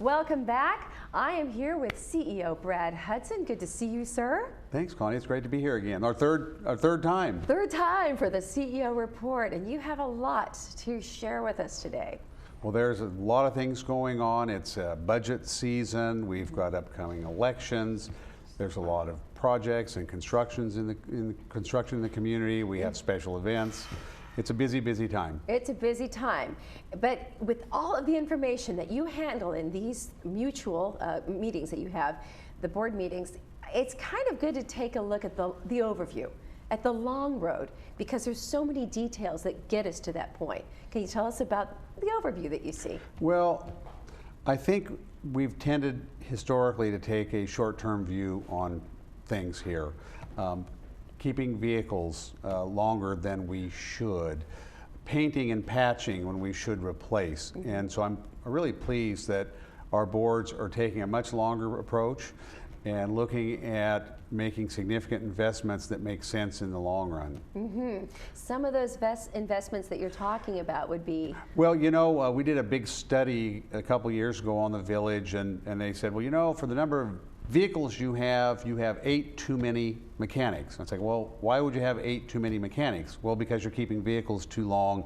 Welcome back. I am here with CEO Brad Hudson. Good to see you, sir. Thanks, Connie. It's great to be here again. Our third time. Third time for the CEO report, and you have a lot to share with us today. Well, there's a lot of things going on. It's budget season. We've got upcoming elections. There's a lot of projects and constructions in the community. We have special events. It's a busy, busy time. It's a busy time. But with all of the information that you handle in these mutual meetings that you have, the board meetings, it's kind of good to take a look at the overview, at the long road, because there's so many details that get us to that point. Can you tell us about the overview that you see? Well, I think we've tended historically to take a short-term view on things here. Keeping vehicles longer than we should, painting and patching when we should replace. And so I'm really pleased that our boards are taking a much longer approach and looking at making significant investments that make sense in the long run. Some of those investments that you're talking about would be? Well, you know, we did a big study a couple years ago on the village, and they said, well, you know, for the number of vehicles you have 8 too many mechanics. And it's like, well, why would you have 8 too many mechanics? Well, because you're keeping vehicles too long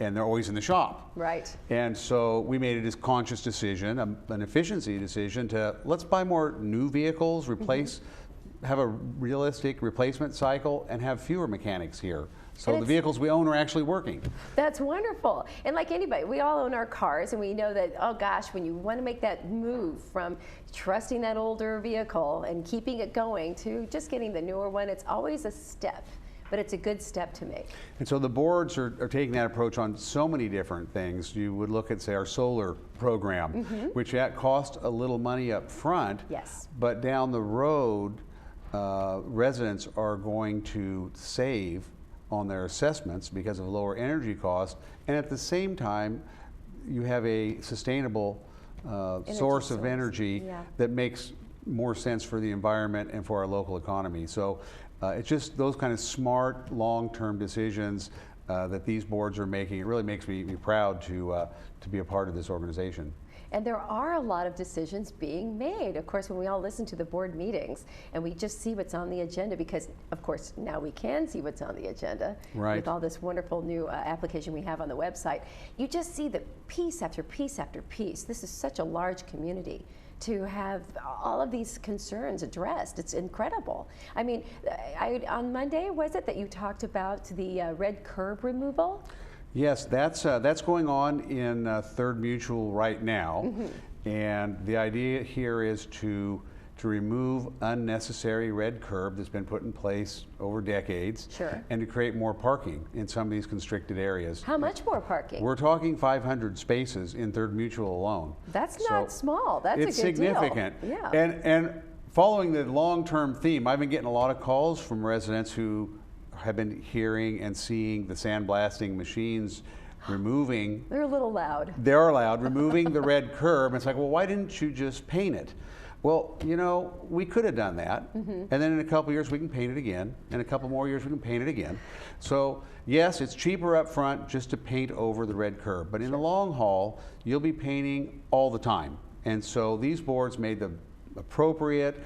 and they're always in the shop. Right. And so we made a conscious decision, an efficiency decision, to let's buy more new vehicles, replace, have a realistic replacement cycle, and have fewer mechanics here. So the vehicles we own are actually working. That's wonderful. And like anybody, we all own our cars, and we know that, oh gosh, when you want to make that move from trusting that older vehicle and keeping it going to just getting the newer one, it's always a step, but it's a good step to make. And so the boards are taking that approach on so many different things. You would look at, say, our solar program, which cost a little money up front, yes, but down the road, residents are going to save on their assessments because of lower energy costs, and at the same time you have a sustainable source of energy that makes more sense for the environment and for our local economy. So it's just those kind of smart long-term decisions that these boards are making. It really makes me proud to be a part of this organization. And there are a lot of decisions being made. Of course, when we all listen to the board meetings and we just see what's on the agenda, because of course now we can see what's on the agenda with all this wonderful new application we have on the website, you just see the piece after piece after piece. This is such a large community to have all of these concerns addressed. It's incredible. I mean, on Monday, was it that you talked about the red curb removal? Yes, that's going on in Third Mutual right now, and the idea here is to remove unnecessary red curb that's been put in place over decades, and to create more parking in some of these constricted areas. How much more parking? We're talking 500 spaces in Third Mutual alone. That's not small. That's a good deal. It's significant. Yeah. And following the long-term theme, I've been getting a lot of calls from residents who have been hearing and seeing the sandblasting machines removing. They're a little loud. They're loud, removing the red curb. It's like, well, why didn't you just paint it? Well, you know, we could have done that, and then in a couple years we can paint it again, in a couple more years we can paint it again. So yes, it's cheaper up front just to paint over the red curb, but in the long haul, you'll be painting all the time. And so these boards made the appropriate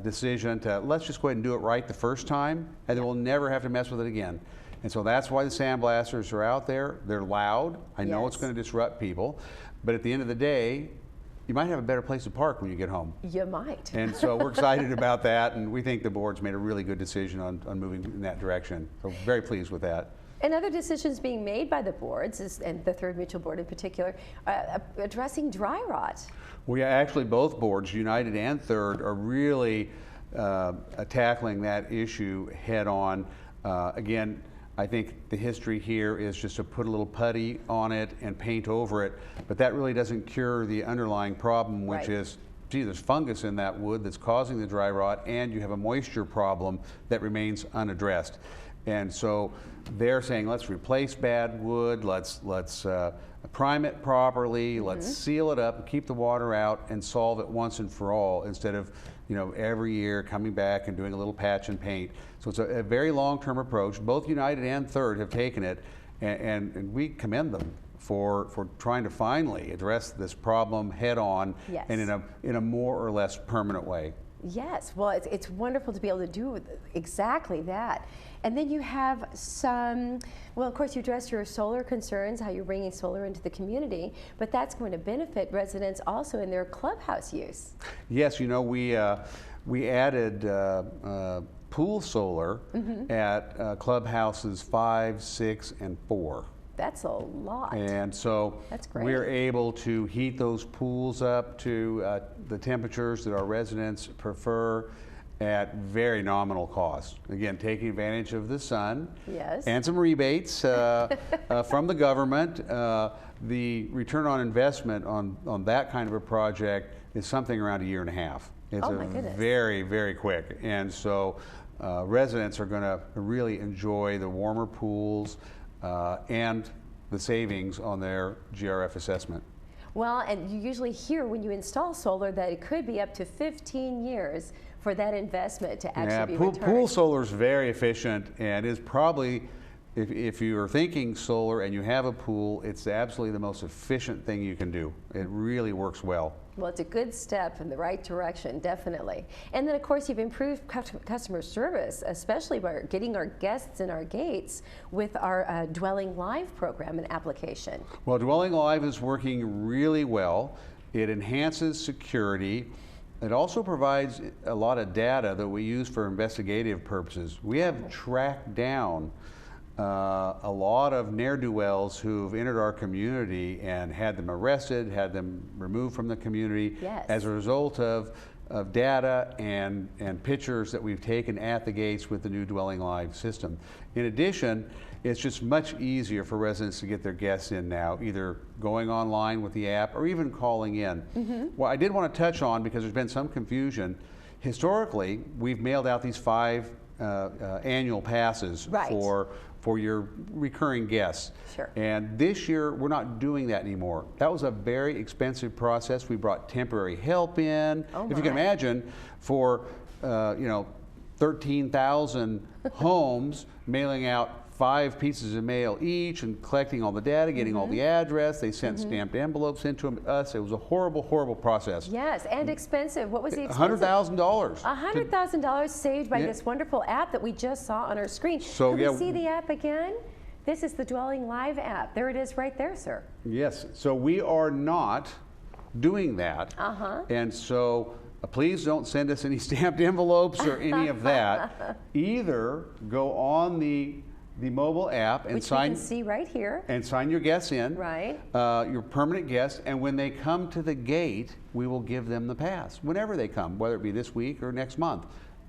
decision to let's just go ahead and do it right the first time, and then we'll never have to mess with it again. And so that's why the sandblasters are out there. They're loud. I know it's going to disrupt people, but at the end of the day, you might have a better place to park when you get home. You might. And so we're excited about that, and we think the board's made a really good decision on moving in that direction. So very pleased with that. And other decisions being made by the boards, and the Third Mutual Board in particular, addressing dry rot. Well, yeah, actually both boards, United and Third, are really tackling that issue head on. Again, I think the history here is just to put a little putty on it and paint over it, but that really doesn't cure the underlying problem, which is, gee, there's fungus in that wood that's causing the dry rot, and you have a moisture problem that remains unaddressed. And so they're saying, let's replace bad wood, let's prime it properly, let's seal it up, keep the water out, and solve it once and for all, instead of every year coming back and doing a little patch and paint. So it's a very long-term approach. Both United and Third have taken it, and we commend them for trying to finally address this problem head on, yes, and in a more or less permanent way. Yes, well, it's wonderful to be able to do exactly that. And then you have some, well, of course, you address your solar concerns, how you're bringing solar into the community, but that's going to benefit residents also in their clubhouse use. Yes, you know, we added pool solar at clubhouses 5, 6, and 4. That's a lot. And so that's great. We're able to heat those pools up to the temperatures that our residents prefer at very nominal cost. Again, taking advantage of the sun, yes, and some rebates from the government. The return on investment on that kind of a project is something around 1.5 years. It's very, very quick. And so residents are going to really enjoy the warmer pools and the savings on their GRF assessment. Well, and you usually hear when you install solar that it could be up to 15 years for that investment to actually be returned. Pool solar is very efficient and is probably, if you are thinking solar and you have a pool, it's absolutely the most efficient thing you can do. It really works well. Well, it's a good step in the right direction, definitely. And then, of course, you've improved customer service, especially by getting our guests in our gates with our Dwelling Live program and application. Well, Dwelling Live is working really well. It enhances security. It also provides a lot of data that we use for investigative purposes. We have tracked down a lot of ne'er-do-wells who've entered our community and had them arrested, had them removed from the community, yes, as a result of data and pictures that we've taken at the gates with the new Dwelling Live system. In addition, it's just much easier for residents to get their guests in now, either going online with the app or even calling in. Well, I did want to touch on, because there's been some confusion, historically we've mailed out these 5 annual passes for your recurring guests. Sure. And this year, we're not doing that anymore. That was a very expensive process. We brought temporary help in. If you can imagine, for 13,000 homes, mailing out 5 pieces of mail each and collecting all the data, getting all the address. They sent stamped envelopes into us. It was a horrible, horrible process. Yes, and expensive. What was the expense? $100,000. $100,000 saved by this wonderful app that we just saw on our screen. So, Can we see the app again? This is the Dwelling Live app. There it is right there, sir. Yes, so we are not doing that. And so please don't send us any stamped envelopes or any of that. Either go on the mobile app and sign, we can see right here, and sign your guests in, right? Your permanent guests, and when they come to the gate, we will give them the pass whenever they come, whether it be this week or next month.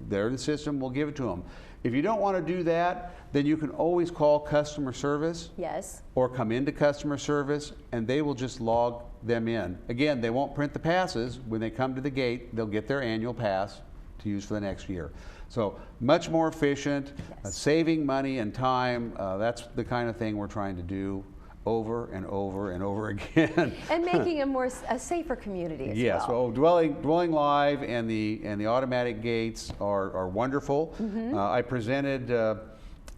They're in the system, we'll give it to them. If you don't want to do that, then you can always call customer service. Yes. Or come into customer service, and they will just log them in. Again, they won't print the passes. When they come to the gate, they'll get their annual pass to use for the next year. So much more efficient, saving money and time. That's the kind of thing we're trying to do over and over and over again. And making a safer community as well. Yes, so Dwelling Live and the automatic gates are wonderful. I presented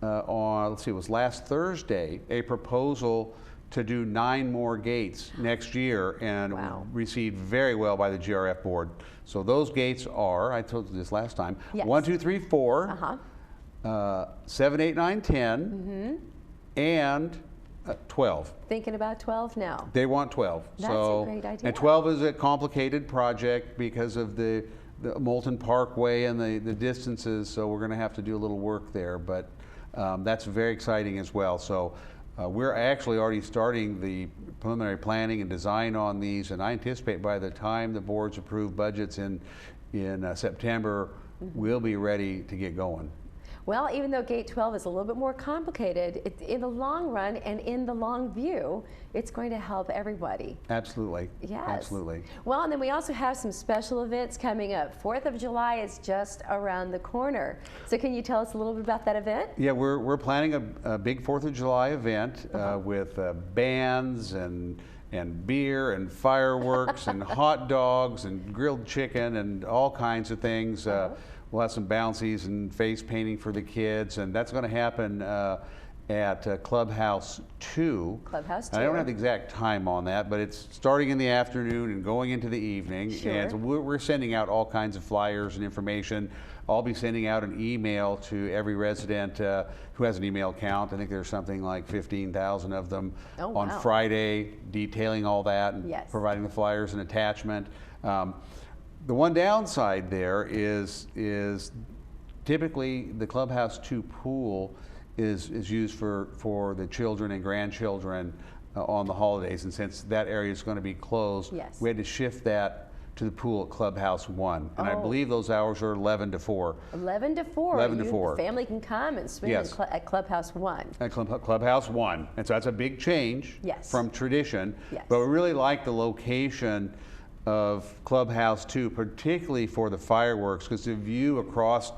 on, let's see, it was last Thursday, a proposal to do 9 more gates next year, and received very well by the GRF board. So those gates are, I told you this last time, 1, 2, 3, 4, 7, 8, 9, 10, and 12. Thinking about 12 now. They want 12. That's a great idea. And 12 is a complicated project because of the Moulton Parkway and the distances, so we're going to have to do a little work there, but that's very exciting as well. So we're actually already starting the preliminary planning and design on these, and I anticipate by the time the boards approve budgets in September, we'll be ready to get going. Well, even though Gate 12 is a little bit more complicated, in the long run and in the long view, it's going to help everybody. Absolutely. Yes. Absolutely. Well, and then we also have some special events coming up. 4th of July is just around the corner. So can you tell us a little bit about that event? Yeah, we're planning a big 4th of July event with bands and beer and fireworks and hot dogs and grilled chicken and all kinds of things. We'll have some bouncies and face painting for the kids, and that's going to happen at Clubhouse 2. Clubhouse 2. I don't have the exact time on that, but it's starting in the afternoon and going into the evening. Sure. And so we're sending out all kinds of flyers and information. I'll be sending out an email to every resident who has an email account. I think there's something like 15,000 of them on Friday, detailing all that and providing the flyers and attachment. The one downside there is typically the Clubhouse 2 pool is used for the children and grandchildren on the holidays, and since that area is going to be closed, we had to shift that to the pool at Clubhouse 1, and I believe those hours are 11 to 4. 11 to 4. 11 to 4. The family can come and swim at Clubhouse 1. At Clubhouse 1, and so that's a big change from tradition. But we really like the location of Clubhouse 2, particularly for the fireworks, because the view across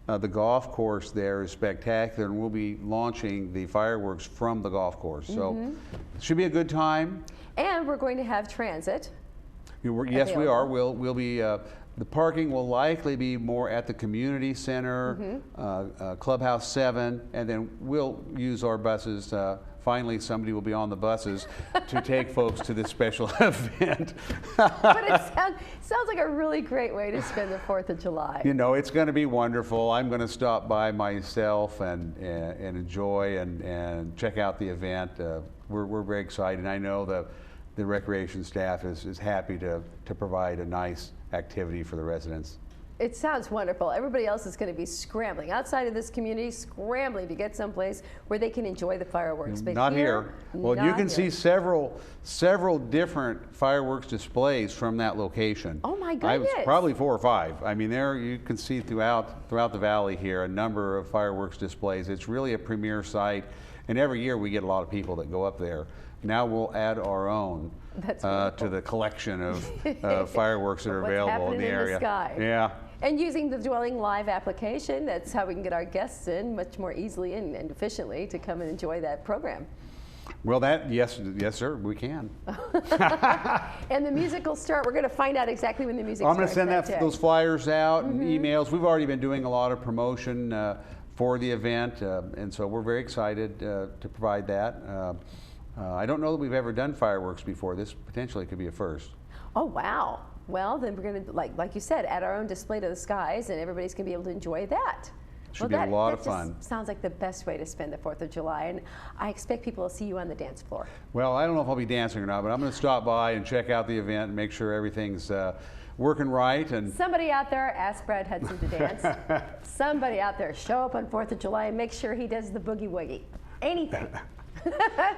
the golf course there is spectacular, and we'll be launching the fireworks from the golf course. So it should be a good time. And we're going to have transit. Yes, we are. We'll be. The parking will likely be more at the community center, Clubhouse 7, and then we'll use our buses. Finally, somebody will be on the buses to take folks to this special event. But it sounds like a really great way to spend the 4th of July. You know, it's going to be wonderful. I'm going to stop by myself and enjoy and check out the event. We're very excited. I know the recreation staff is happy to provide a nice activity for the residents. It sounds wonderful. Everybody else is going to be scrambling outside of this community, scrambling to get someplace where they can enjoy the fireworks. But not here. Well, you can see several different fireworks displays from that location. Oh my goodness! Probably 4 or 5. I mean, there you can see throughout the valley here a number of fireworks displays. It's really a premier site, and every year we get a lot of people that go up there. Now we'll add our own to the collection of fireworks that are available in the area. In the sky. Yeah. And using the Dwelling Live application, that's how we can get our guests in much more easily and efficiently to come and enjoy that program. Well, yes, sir, we can. And the music will start. We're going to find out exactly when the music starts. I'm going to send those flyers out and emails. We've already been doing a lot of promotion for the event, and so we're very excited to provide that. I don't know that we've ever done fireworks before. This potentially could be a first. Oh, wow. Well, then we're going to, like you said, add our own display to the skies, and everybody's going to be able to enjoy that. Should be a lot of fun. Just sounds like the best way to spend the 4th of July, and I expect people to see you on the dance floor. Well, I don't know if I'll be dancing or not, but I'm going to stop by and check out the event and make sure everything's working right. And somebody out there ask Brad Hudson to dance. Somebody out there show up on 4th of July and make sure he does the boogie woogie. Anything.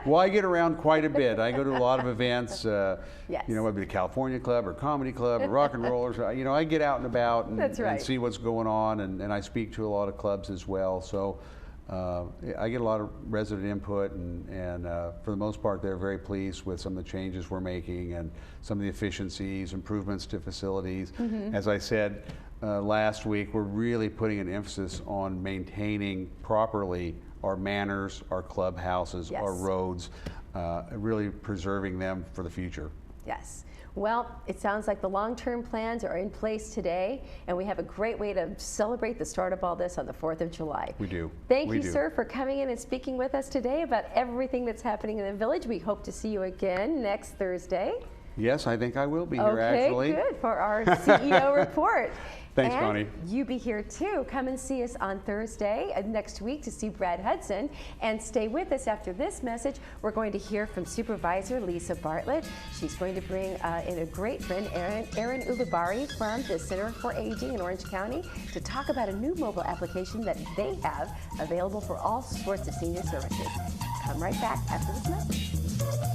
Well, I get around quite a bit. I go to a lot of events, you know, whether it be the California Club or Comedy Club or Rock and Rollers. You know, I get out and about and see what's going on, and I speak to a lot of clubs as well. So I get a lot of resident input, and for the most part, they're very pleased with some of the changes we're making and some of the efficiencies, improvements to facilities. As I said last week, we're really putting an emphasis on maintaining properly our manners, our clubhouses, our roads, really preserving them for the future. Yes. Well, it sounds like the long-term plans are in place today, and we have a great way to celebrate the start of all this on the 4th of July. We do. Thank you, sir, for coming in and speaking with us today about everything that's happening in the village. We hope to see you again next Thursday. Yes, I think I will be here, actually. Okay, good, for our CEO report. Thanks, Connie. You be here too. Come and see us on Thursday next week to see Brad Hudson, and stay with us after this message. We're going to hear from Supervisor Lisa Bartlett. She's going to bring in a great friend, Aaron Ubabari from the Center for Aging in Orange County, to talk about a new mobile application that they have available for all sorts of senior services. Come right back after this message.